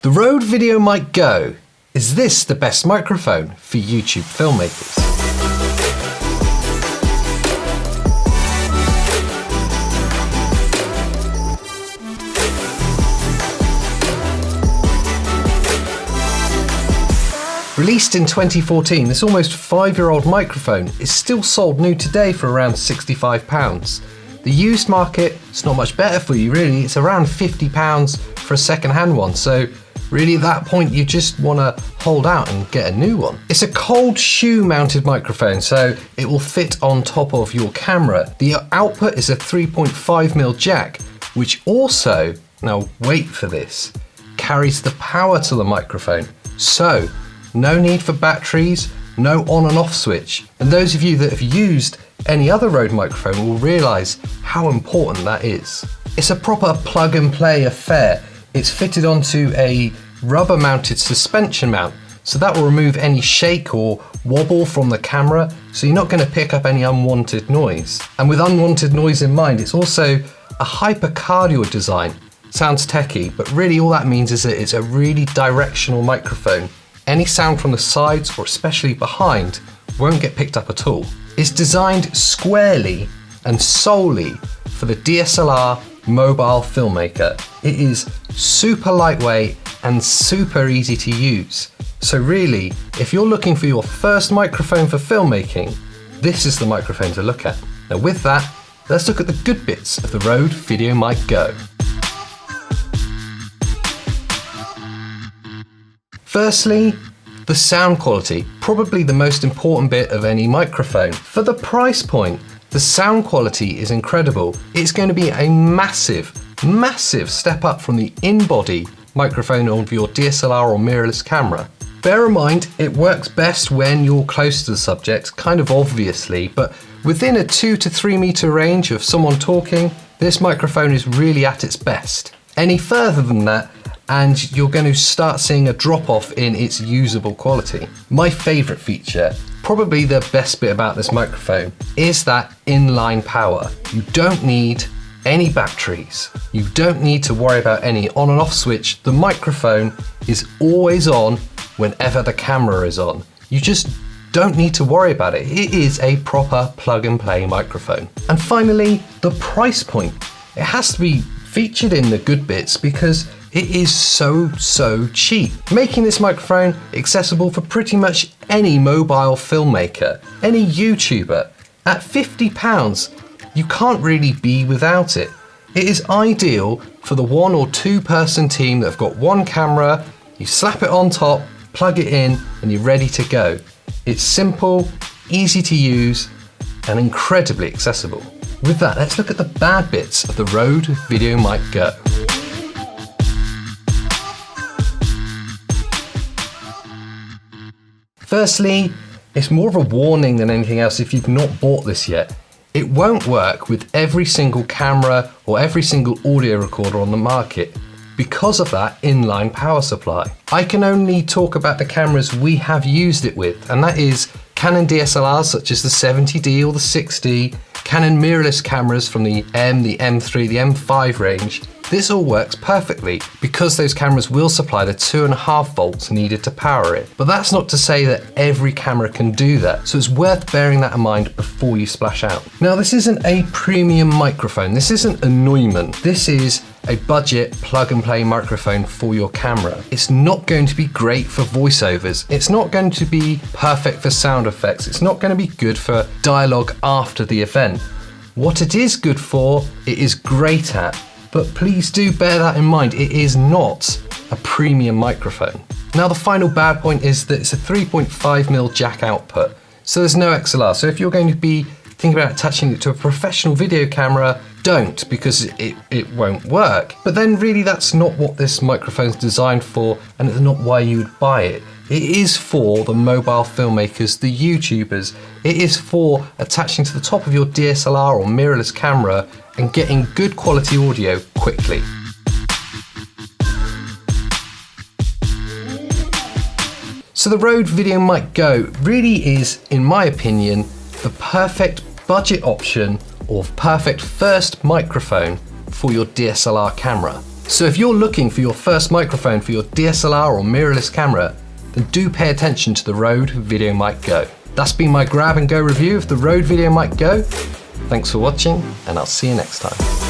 The Rode VideoMic Go. Is this the best microphone for YouTube filmmakers? Released in 2014, this almost 5-year-old microphone is still sold new today for around £65. The used market, it's not much better for you really, it's around £50 for a second-hand one, so really at that point you just want to hold out and get a new one. It's a cold shoe mounted microphone, so it will fit on top of your camera. The output is a 3.5mm jack, which also, now wait for this, carries the power to the microphone. So, no need for batteries, no on and off switch. And those of you that have used any other Rode microphone will realise how important that is. It's a proper plug and play affair. It's fitted onto a rubber mounted suspension mount, so that will remove any shake or wobble from the camera, so you're not going to pick up any unwanted noise. And with unwanted noise in mind, it's also a hypercardioid design. Sounds techie, but really all that means is that it's a really directional microphone. Any sound from the sides, or especially behind, won't get picked up at all. It's designed squarely and solely for the DSLR mobile filmmaker. It is super lightweight and super easy to use. So really, if you're looking for your first microphone for filmmaking, this is the microphone to look at. Now with that, let's look at the good bits of the Rode VideoMic Go. Firstly, the sound quality, probably the most important bit of any microphone. For the price point, the sound quality is incredible. It's going to be a massive step up from the in-body microphone of your DSLR or mirrorless camera. Bear in mind, it works best when you're close to the subject, kind of obviously, but within a 2 to 3 meter range of someone talking, this microphone is really at its best. Any further than that, and you're going to start seeing a drop-off in its usable quality. My favourite feature, probably the best bit about this microphone, is that inline power. You don't need any batteries. You don't need to worry about any on and off switch. The microphone is always on whenever the camera is on. You just don't need to worry about it. It is a proper plug and play microphone. And finally, the price point. It has to be featured in the good bits because it is so cheap, making this microphone accessible for pretty much any mobile filmmaker, any YouTuber. At £50, you can't really be without it. It is ideal for the 1 or 2 person team that have got one camera, you slap it on top, plug it in, and you're ready to go. It's simple, easy to use, and incredibly accessible. With that, let's look at the bad bits of the Rode VideoMic Go. Firstly, it's more of a warning than anything else if you've not bought this yet. It won't work with every single camera or every single audio recorder on the market because of that inline power supply. I can only talk about the cameras we have used it with, and that is Canon DSLRs such as the 70D or the 6D, Canon mirrorless cameras from the M, the M3, the M5 range. This all works perfectly because those cameras will supply the 2.5 volts needed to power it. But that's not to say that every camera can do that, so it's worth bearing that in mind before you splash out. Now this isn't a premium microphone, this isn't a Neumann, this is a budget plug and play microphone for your camera. It's not going to be great for voiceovers, it's not going to be perfect for sound effects, it's not going to be good for dialogue after the event. What it is good for, it is great at. But please do bear that in mind, it is not a premium microphone. Now the final bad point is that it's a 3.5mm jack output, so there's no XLR. So if you're going to be thinking about attaching it to a professional video camera, don't, because it won't work. But then really that's not what this microphone's designed for, and it's not why you would buy it. It is for the mobile filmmakers, the YouTubers. It is for attaching to the top of your DSLR or mirrorless camera and getting good quality audio quickly. So the Rode VideoMic Go really is, in my opinion, the perfect budget option or perfect first microphone for your DSLR camera. So if you're looking for your first microphone for your DSLR or mirrorless camera, then do pay attention to the Rode VideoMic Go. That's been my grab and go review of the Rode VideoMic Go. Thanks for watching, and I'll see you next time.